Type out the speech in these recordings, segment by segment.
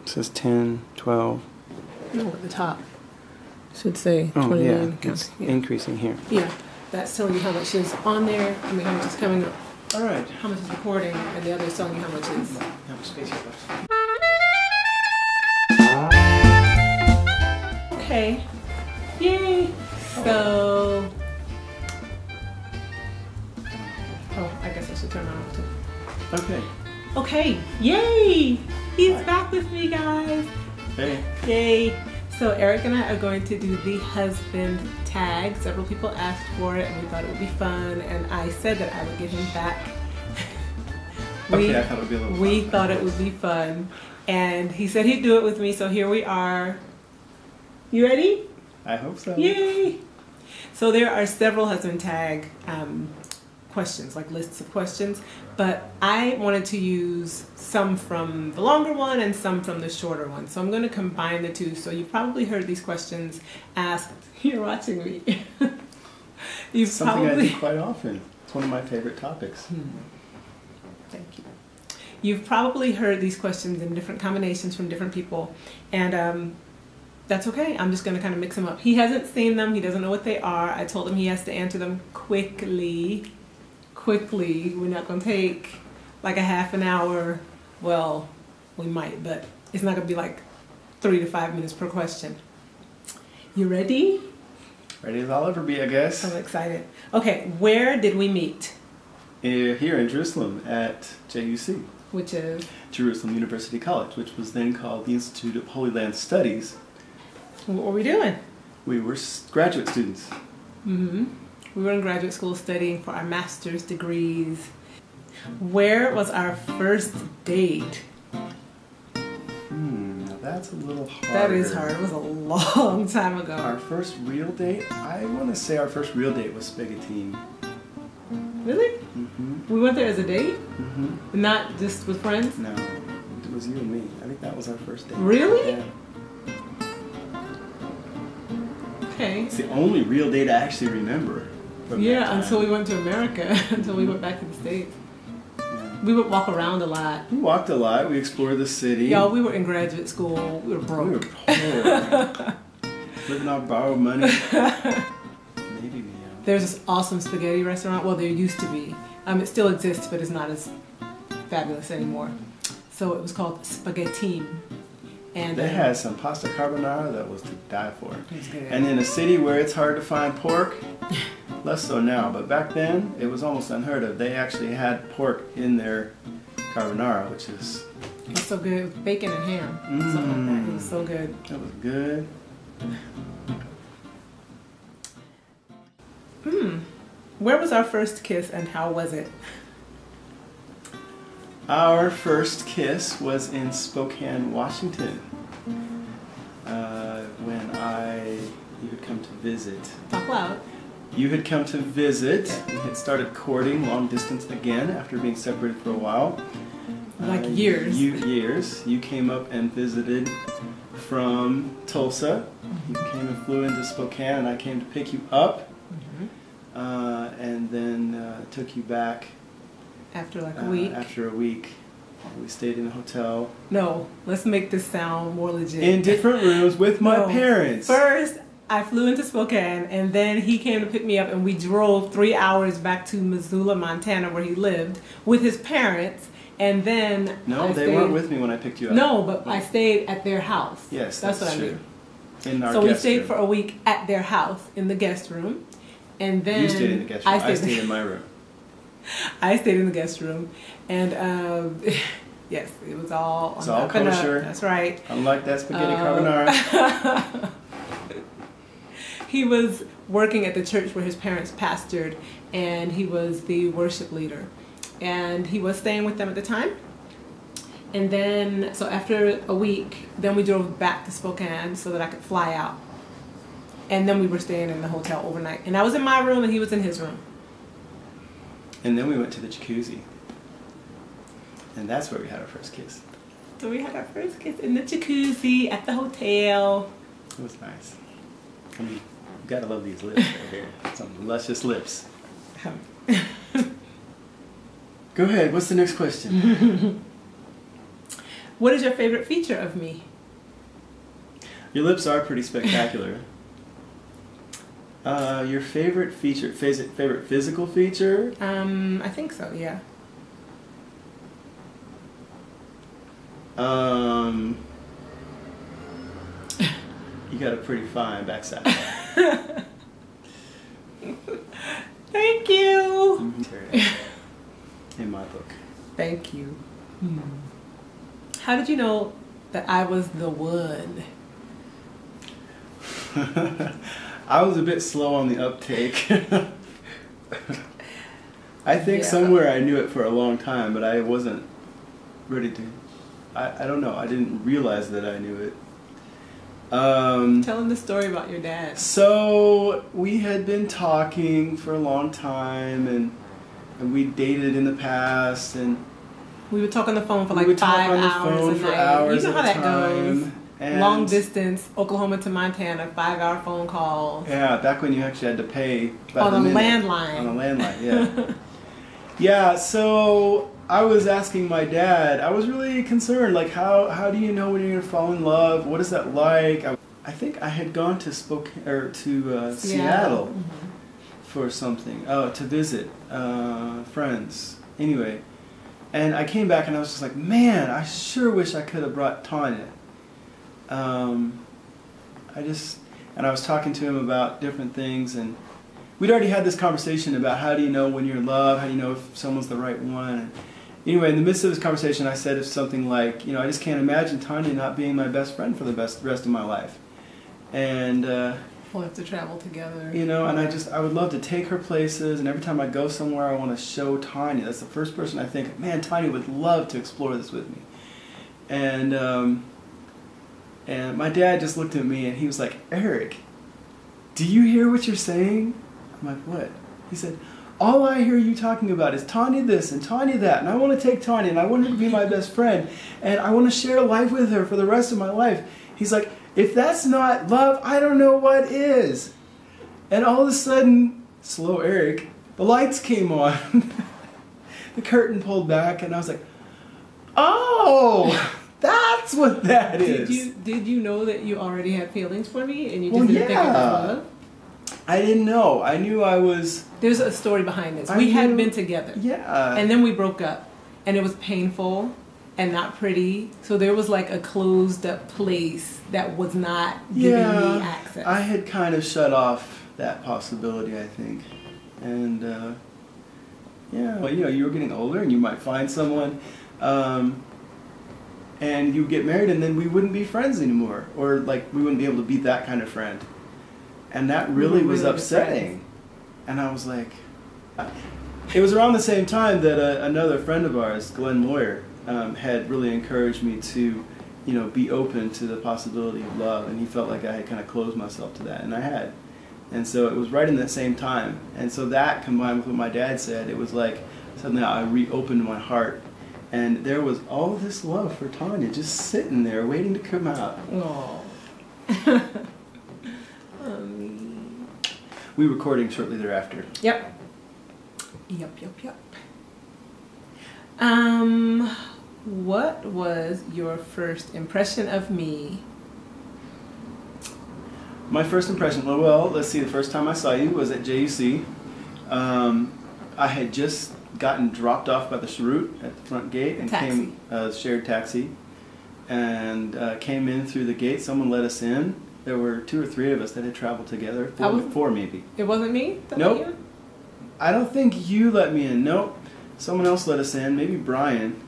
It says 10, 12. No, at the top. Should say 29. Oh, yeah. It's increasing here. Yeah. That's telling you how much is on there. I mean, how much is coming up. All right. How much is recording, and the other is telling you how much is. How much space you left? Okay. Yay. So. Oh, I guess I should turn that off too. Okay. Okay. Yay. He's back with me, guys. Hey. Yay. So Eric and I are going to do the husband tag. Several people asked for it and we thought it would be fun, and I said that I would get him back. I thought it would be a little fun. We thought it would be fun, and he said he'd do it with me, so here we are. You ready? I hope so. Yay! So there are several husband tag questions, like lists of questions, but I wanted to use some from the longer one and some from the shorter one. So I'm going to combine the two. So you've probably heard these questions asked. You're watching me. Something I do quite often. It's one of my favorite topics. Thank you. You've probably heard these questions in different combinations from different people, and that's okay. I'm just going to kind of mix them up. He hasn't seen them. He doesn't know what they are. I told him he has to answer them quickly. We're not going to take like a half an hour. Well, we might, but it's not going to be like 3 to 5 minutes per question. You ready? Ready as I'll ever be, I guess. I'm excited. Okay, where did we meet? Here in Jerusalem at JUC. Which is? Jerusalem University College, which was then called the Institute of Holy Land Studies. What were we doing? We were graduate students. Mm-hmm. We were in graduate school studying for our master's degrees. Where was our first date? Now that's a little hard. That is hard. It was a long time ago. Our first real date? I want to say our first real date was Spaghettine. Really? Mm-hmm. We went there as a date? Mm-hmm. Not just with friends? No, it was you and me. I think that was our first date. Really? Yeah. Okay. It's the only real date I actually remember. Yeah, until we went to America, until we went back to the States. Yeah. We would walk around a lot. We walked a lot. We explored the city. Y'all, we were in graduate school. We were broke. We were poor. Living on borrowed money. Maybe me. There's this awesome spaghetti restaurant. Well, there used to be. It still exists, but it's not as fabulous anymore. So it was called Spaghettine. And they had some pasta carbonara that was to die for. It was good. And in a city where it's hard to find pork, less so now, but back then it was almost unheard of. They actually had pork in their carbonara, which is... It was so good. With bacon and ham. Something like that. It was so good. That was good. Where was our first kiss and how was it? Our first kiss was in Spokane, Washington. When you had come to visit. Talk loud. You had come to visit. We had started courting long distance again after being separated for a while. Like years. Years. You came up and visited from Tulsa. You came and flew into Spokane, and I came to pick you up. And then took you back. After like a week? After a week. We stayed in a hotel. No, let's make this sound more legit. In different rooms with my parents. First, I flew into Spokane, and then he came to pick me up, and we drove 3 hours back to Missoula, Montana, where he lived, with his parents, and then... No, they weren't with me when I picked you up. No, but I stayed at their house. Yes, that's what true. I mean. In our so guest we stayed room. for a week at their house, in the guest room, and then... You stayed in the guest room. I stayed in my room. I stayed in the guest room, and yes, it was all It's all kosher. That's right. Unlike that spaghetti carbonara. He was working at the church where his parents pastored, and he was the worship leader, and he was staying with them at the time. And then, so after a week, then we drove back to Spokane so that I could fly out, and then we were staying in the hotel overnight, and I was in my room and he was in his room. And then we went to the jacuzzi. And that's where we had our first kiss. So we had our first kiss in the jacuzzi at the hotel. It was nice. I mean, you gotta love these lips right here. Some luscious lips. Go ahead, what's the next question? What is your favorite feature of me? Your lips are pretty spectacular. Your favorite feature, favorite physical feature? I think so, yeah. You got a pretty fine backside. Thank you. In my book. Thank you. How did you know that I was the one? I was a bit slow on the uptake. I think somewhere I knew it for a long time, but I wasn't ready to. I don't know. I didn't realize that I knew it. Tell him the story about your dad. So we had been talking for a long time, and we dated in the past, and we would talk on the phone for like 5 hours a night. You know how that goes. And long distance, Oklahoma to Montana, 5-hour phone calls. Yeah, back when you actually had to pay on a landline. On a landline, yeah. Yeah, so I was asking my dad, I was really concerned, like how do you know When you're going to fall in love? What is that like? I think I had gone to Seattle for something, to visit friends. Anyway, and I came back and I was just like, man, I sure wish I could have brought Tanya. I was talking to him about different things, and we'd already had this conversation about how do you know when you're in love, how do you know if someone's the right one. And anyway, in the midst of this conversation, I said something like, I just can't imagine Tanya not being my best friend for the rest of my life. And we'll have to travel together. And I would love to take her places, and every time I go somewhere, I want to show Tanya. That's the first person I think, man, Tanya would love to explore this with me. And my dad just looked at me and he was like, Eric, do you hear what you're saying? I'm like, what? He said, all I hear you talking about is Tanya this and Tanya that, and I want to take Tanya and I want her to be my best friend and I want to share life with her for the rest of my life. He's like, if that's not love, I don't know what is. And all of a sudden, slow Eric, the lights came on. The curtain pulled back and I was like, oh! That's what that is. Did you know that you already had feelings for me and you just didn't think it was love? I didn't know. I knew I was... There's a story behind this. We had been together. Yeah. And then we broke up. And it was painful and not pretty. So there was like a closed up place that was not giving me access. I had kind of shut off that possibility, I think. And, well, you were getting older and you might find someone... and you would get married and then we wouldn't be friends anymore. Or like we wouldn't be able to be that kind of friend. And that really was upsetting. And I was like... It was around the same time that another friend of ours, Glenn Moyer, had really encouraged me to, be open to the possibility of love. And he felt like I had kind of closed myself to that. And I had. And so it was right in that same time. And so that combined with what my dad said, it was like suddenly I reopened my heart. And there was all this love for Tanya just sitting there waiting to come out. Oh. We were recording shortly thereafter. Yep. What was your first impression of me? My first impression, well, let's see, the first time I saw you was at JUC. I had just gotten dropped off by the Cheroot at the front gate and came shared taxi and came in through the gate. Someone let us in. There were 2 or 3 of us that had traveled together. 4 maybe. It wasn't me? Nope. I don't think you let me in. Nope. Someone else let us in. Maybe Brian.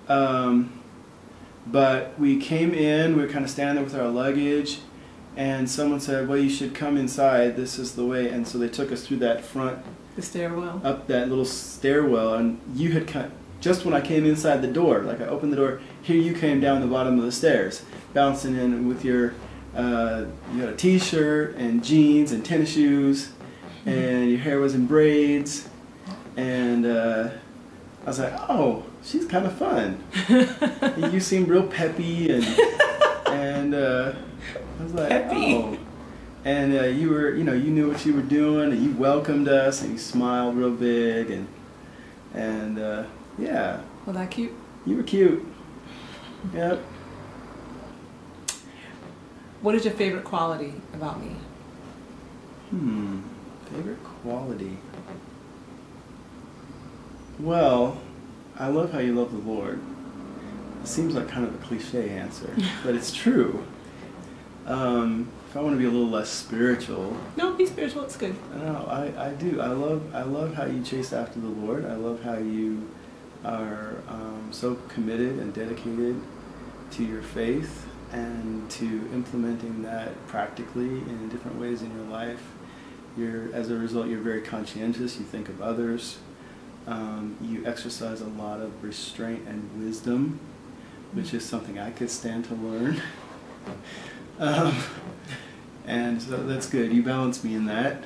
But we came in. We were kind of standing there with our luggage. And someone said, well, you should come inside. This is the way. And so they took us through that front. The stairwell. Up that little stairwell. And you had just when I came inside the door, like I opened the door, here you came down the bottom of the stairs, bouncing in with your... you had a t-shirt and jeans and tennis shoes, and your hair was in braids, and I was like, oh, she's kind of fun. You seemed real peppy, and I was like, peppy. oh. And you were, you knew what you were doing, and you welcomed us, and you smiled real big, and yeah. Was I cute? You were cute. Yep. What is your favorite quality about me? Favorite quality. Well, I love how you love the Lord. It seems like kind of a cliche answer, but it's true. If I want to be a little less spiritual. No, be spiritual. It's good. No, I do. I love how you chase after the Lord. I love how you are so committed and dedicated to your faith and to implementing that practically in different ways in your life. As a result, you're very conscientious. You think of others. You exercise a lot of restraint and wisdom, which is something I could stand to learn. And so that's good. You balance me in that.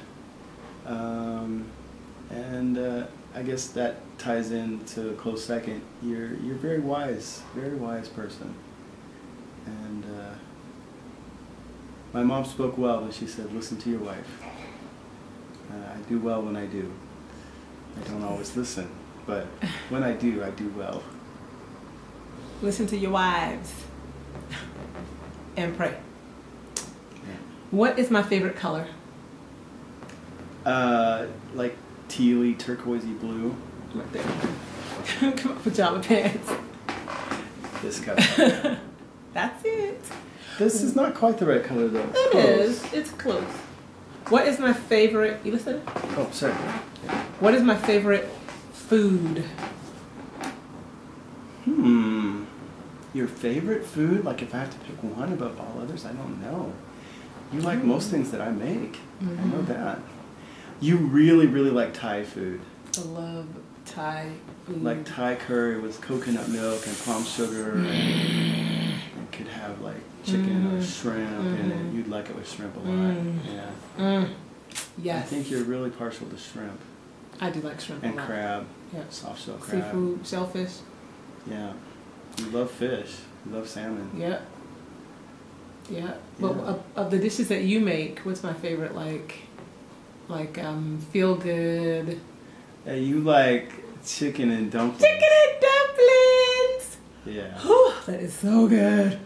I guess that ties into a close second. You're very wise person. And my mom spoke well when she said, "Listen to your wife." I do well when I do. I don't always listen, but when I do well. Listen to your wives and pray. Yeah. What is my favorite color? Like tealy, turquoisey blue. Right there. Come on, pajama pants. This color. That's it. This is not quite the right color though. It's It close. is. It's close. What is my favorite? You listen? Oh, sorry. What is my favorite food? Your favorite food? Like if I have to pick one above all others, I don't know. You like most things that I make. I know that. You really, really like Thai food. I love Thai food. Like Thai curry with coconut milk and palm sugar, and you could have like chicken or shrimp in it. You'd like it with shrimp a lot. Yeah. Yes. I think you're really partial to shrimp. I do like shrimp a And lot. crab. Yeah. Soft shell crab. Seafood, shellfish. Yeah. You love fish. You love salmon. Yeah. Yeah. But of the dishes that you make, what's my favorite? Like feel good. You like chicken and dumplings. Chicken and dumplings. Yeah. That is so good.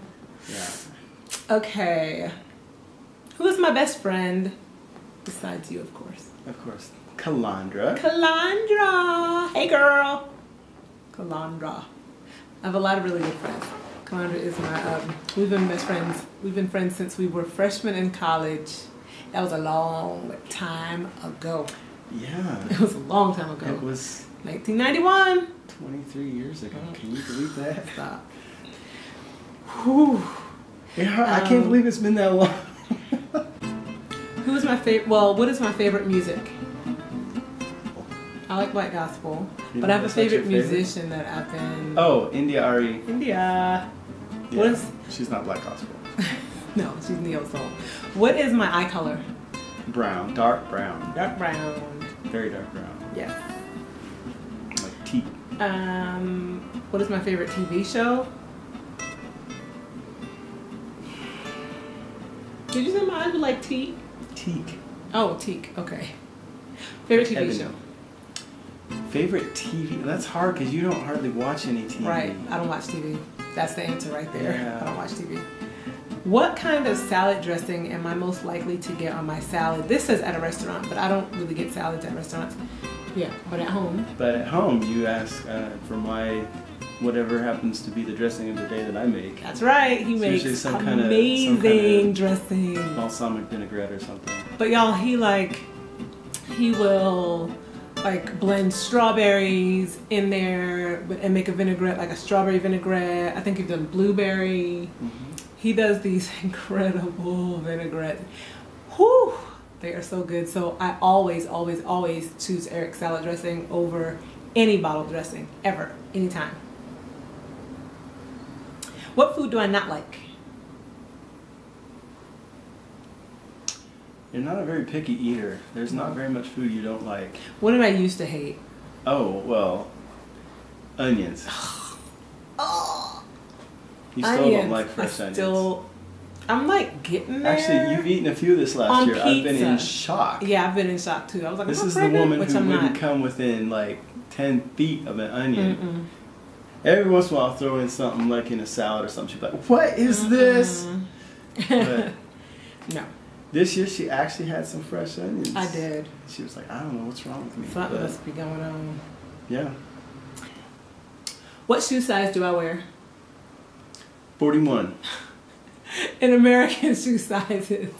Yeah. Okay. Who is my best friend? Besides you, of course. Of course. Calandra. Calandra. Hey, girl. Calandra. I have a lot of really good friends. Calandra is my, we've been best friends. We've been friends since we were freshmen in college. That was a long time ago. Yeah. It was a long time ago. It was 1991. 23 years ago. Can you believe that? Stop. Whew. Yeah, I can't believe it's been that long. Who is my favorite? Well, what is my favorite music? I like black gospel, but I have a favorite musician that I've been. Oh, India Ari. India. Yeah, What is? she's not black gospel. No, she's neo soul. What is my eye color? Brown, dark brown. Dark brown. Very dark brown. Yes. Like teak. What is my favorite TV show? Did you say my eyes were like teak? Teak. Oh, teak. Okay. Favorite TV show? Favorite TV? That's hard because you don't hardly watch any TV. Right. I don't watch TV. That's the answer right there. Yeah. I don't watch TV. What kind of salad dressing am I most likely to get on my salad? This says at a restaurant, but I don't really get salads at restaurants. Yeah, but at home. But at home, you ask for my whatever happens to be the dressing of the day that I make. That's right. He makes amazing dressing. Balsamic vinaigrette or something. But y'all, he will like blend strawberries in there and make a vinaigrette, like a strawberry vinaigrette. I think he's done blueberry. He does these incredible vinaigrettes. Whew, they are so good. So I always, always, always choose Eric's salad dressing over any bottled dressing, ever, anytime. What food do I not like? You're not a very picky eater. There's not very much food you don't like. What did I used to hate? Oh, well, onions. Oh, You still don't like fresh onions. I'm like getting there. Actually, you've eaten a few this last year. Pizza. I've been in shock. Yeah, I've been in shock too. I was like, this I'm is the pregnant, woman which who I'm wouldn't not. come within like 10 feet of an onion. Every once in a while I'll throw in something like in a salad or something. She'll be like, what is this? But no. this year she actually had some fresh onions. I did. She was like, I don't know what's wrong with me. Something must be going on. Yeah. What shoe size do I wear? 41. In American shoe sizes.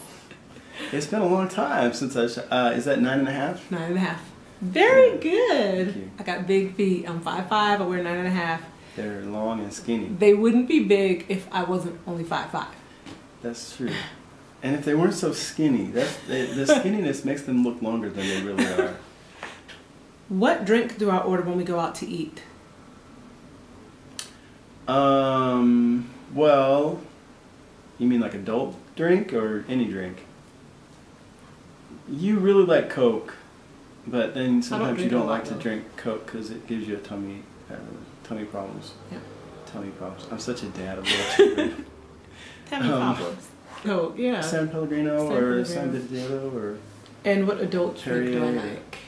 It's been a long time since is that 9.5? 9.5. Very good. Thank you. I got big feet. I'm 5'5". I wear 9.5. They're long and skinny. They wouldn't be big if I wasn't only 5'5". That's true. And if they weren't so skinny, the skinniness makes them look longer than they really are. What drink do I order when we go out to eat? Well, you mean like adult drink or any drink? You really like Coke, but then sometimes you don't like to drink Coke because it gives you tummy problems. Yeah. Tummy problems. I'm such a dad of little children. Tummy problems. Coke, yeah. San Pellegrino or San Benedetto or... And what adult drink do I like?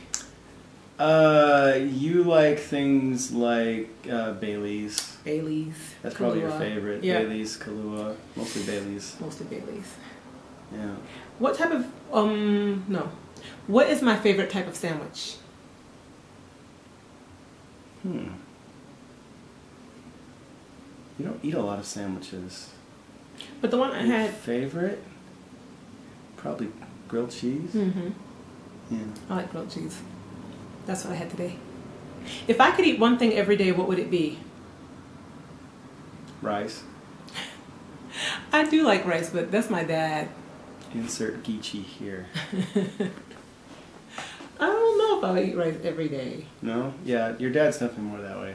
You like things like Bailey's. Bailey's. That's Kahlua. probably your favorite. Yeah. Bailey's, Kahlua, mostly Bailey's. Mostly Bailey's. Yeah. What type of no? What is my favorite type of sandwich? You don't eat a lot of sandwiches. But the one I Your had. favorite? Probably grilled cheese. Mm-hmm. Yeah. I like grilled cheese. That's what I had today. If I could eat one thing every day, what would it be? Rice. I do like rice, but that's my dad. Insert Geechee here. I don't know if I would eat rice every day. No? Yeah, your dad's definitely more that way.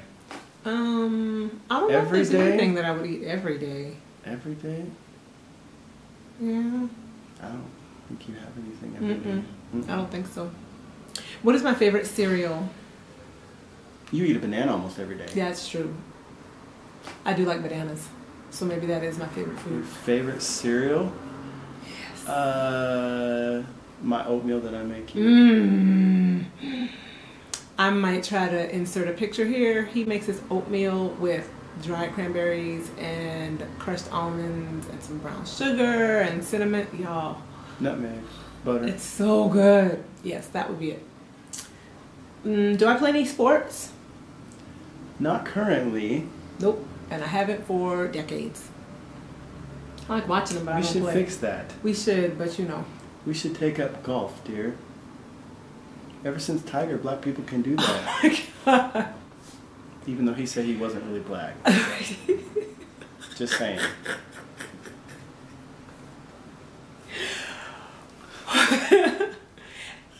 I don't know Every if there's day? anything that I would eat every day. Every day? Yeah. I don't think you have anything every day. I don't think so. What is my favorite cereal? You eat a banana almost every day. Yeah, it's true. I do like bananas. So maybe that is my favorite Your food. favorite cereal? Yes. My oatmeal that I make here. I might try to insert a picture here. He makes his oatmeal with dried cranberries and crushed almonds and some brown sugar and cinnamon. Y'all. Nutmeg. Butter. It's so good. Yes, that would be it. Do I play any sports? Not currently. Nope. And I haven't for decades. I like watching them, but I We don't should play. fix that. We should, but you know. We should take up golf, dear. Ever since Tiger, black people can do that. Oh my God. Even though he said he wasn't really black. Just saying.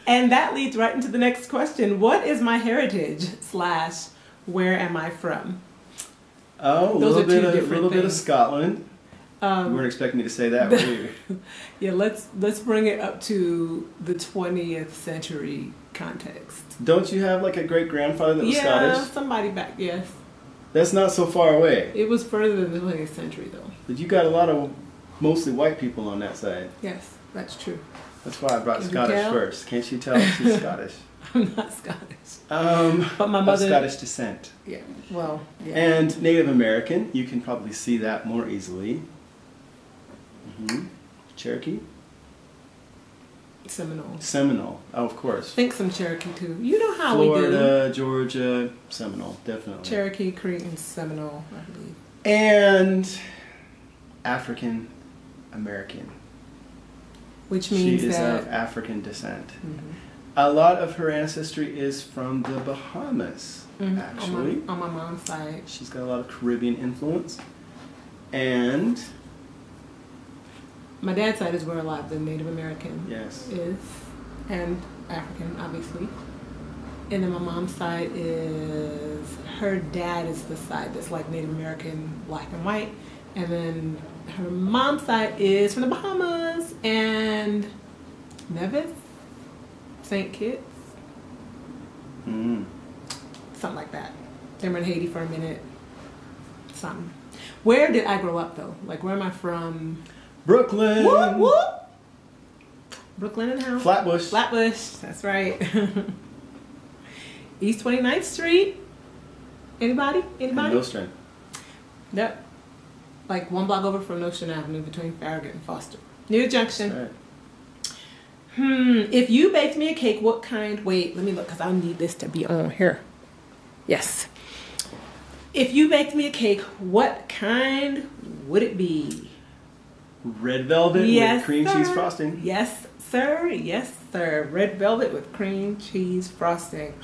And that leads right into the next question. What is my heritage / where am I from? Oh, a Those little are two bit different of things. Scotland. You weren't expecting me to say that, were you? Yeah, let's bring it up to the 20th century context. Don't you have like a great grandfather that was Yeah, Scottish? somebody back, yes. That's not so far away. It was further than the 20th century though. But you got a lot of mostly white people on that side. Yes, that's true. That's why I brought Can you Scottish tell? first. Can't you tell she's Scottish? I'm not Scottish. But my mother- of Scottish descent. Yeah, well, yeah. And Native American, you can probably see that more easily. Cherokee? Seminole, oh, of course. Think some Cherokee too. You know how Florida, Georgia, Seminole, definitely. Cherokee, Creek, and Seminole, I believe. And African American. Which means she is that of African descent. A lot of her ancestry is from the Bahamas, actually. On my mom's side. She's got a lot of Caribbean influence. And My dad's side is where a lot of the Native American yes, is, and African, obviously. And then my mom's side is, her dad is the side that's like Native American, black and white. And then her mom's side is from the Bahamas and Nevis, St. Kitts, something like that. They were in Haiti for a minute, something. Where did I grow up though? Like, where am I from? Brooklyn. Whoop, whoop. Brooklyn and house. Anybody? Anybody? Nostrand. Yep. Like 1 block over from Nostrand Avenue between Farragut and Foster. Near the junction. Right. If you baked me a cake, what kind? Wait, let me look because I need this to be on here. Yes. If you baked me a cake, what kind would it be? Red velvet with cream cheese frosting. Yes, sir. Yes, sir. Red velvet with cream cheese frosting.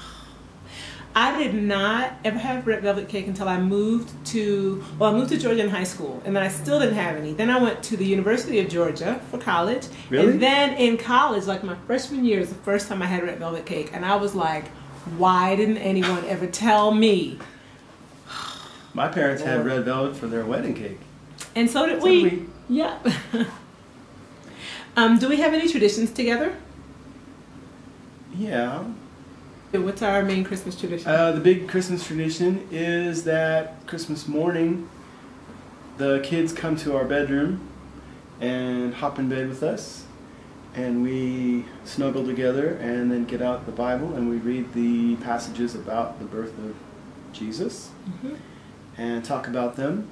I did not ever have red velvet cake until I moved to Georgia in high school, and then I still didn't have any. Then I went to the University of Georgia for college. Really? And then in college, like my freshman year is the first time I had red velvet cake, and I was like, why didn't anyone ever tell me? My parents had red velvet for their wedding cake. And so did we. Yeah. Do we have any traditions together? Yeah. What's our main Christmas tradition? The big Christmas tradition is that Christmas morning, the kids come to our bedroom and hop in bed with us, and we snuggle together and then get out the Bible and we read the passages about the birth of Jesus and talk about them.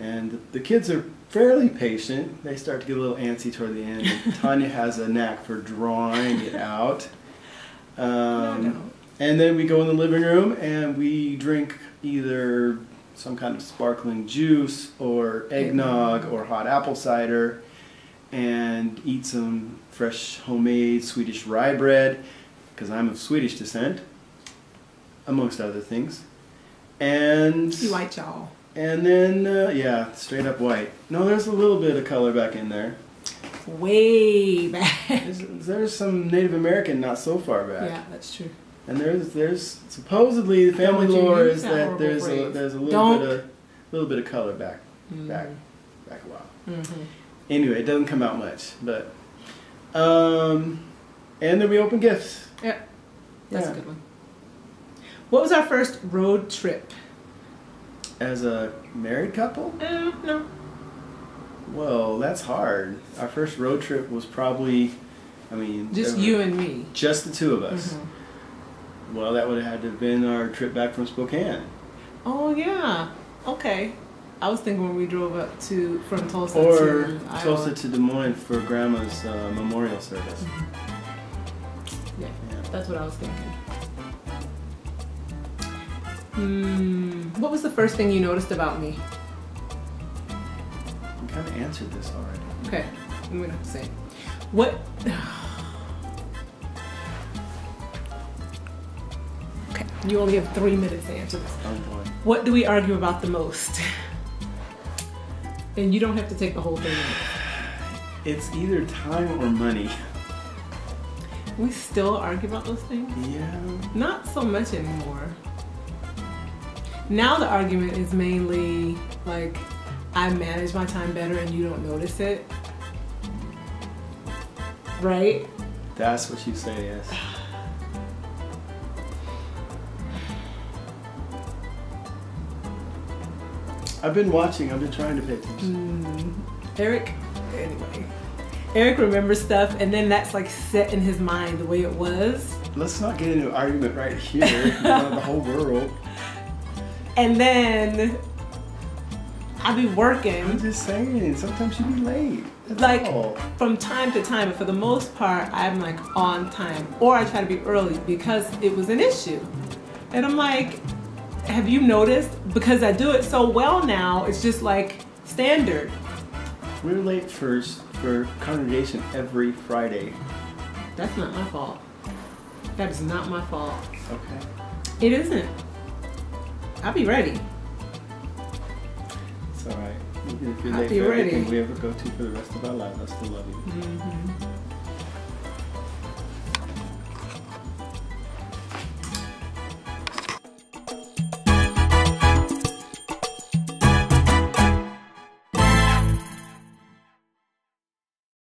And the kids are fairly patient. They start to get a little antsy toward the end. And Tanya has a knack for drawing it out. And then we go in the living room and we drink either some kind of sparkling juice or eggnog or hot apple cider and eat some fresh homemade Swedish rye bread because I'm of Swedish descent, amongst other things. And You white y'all. And then, yeah, straight up white. No, there's a little bit of color back in there. Way back. There's some Native American not so far back. Yeah, that's true. And there's supposedly the family lore is that there's a little bit of color back a while. Anyway, it doesn't come out much, but and then we open gifts. Yeah, that's a good one. What was our first road trip? As a married couple? No. Well, that's hard. Our first road trip was probably, just you and me. Just the two of us. Well, that would have had to have been our trip back from Spokane. Oh, yeah. Okay. I was thinking when we drove up from Tulsa to Iowa. Tulsa to Des Moines for Grandma's memorial service. Yeah, that's what I was thinking. What was the first thing you noticed about me? We kind of answered this already. Okay, we don't have to say it. What? Okay, you only have 3 minutes to answer this. Oh boy. What do we argue about the most? And you don't have to take the whole thing. It's either time or money. We still argue about those things? Yeah. Not so much anymore. Now the argument is mainly like I manage my time better and you don't notice it. Right? That's what you say, yes. I've been trying to pay attention. Eric remembers stuff and then that's like set in his mind the way it was. Let's not get into an argument right here in front of the whole world. And then I be working. I'm just saying, sometimes you be late. That's like all. From time to time, but for the most part, I'm like on time. Or I try to be early because it was an issue. And I'm like, have you noticed? Because I do it so well now, it's just like standard. We're late for congregation every Friday. That's not my fault. That is not my fault. Okay. It isn't. I'll be ready. It's alright. Even if you're I'll late be for ready. everything we ever go to for the rest of our lives, I still love you.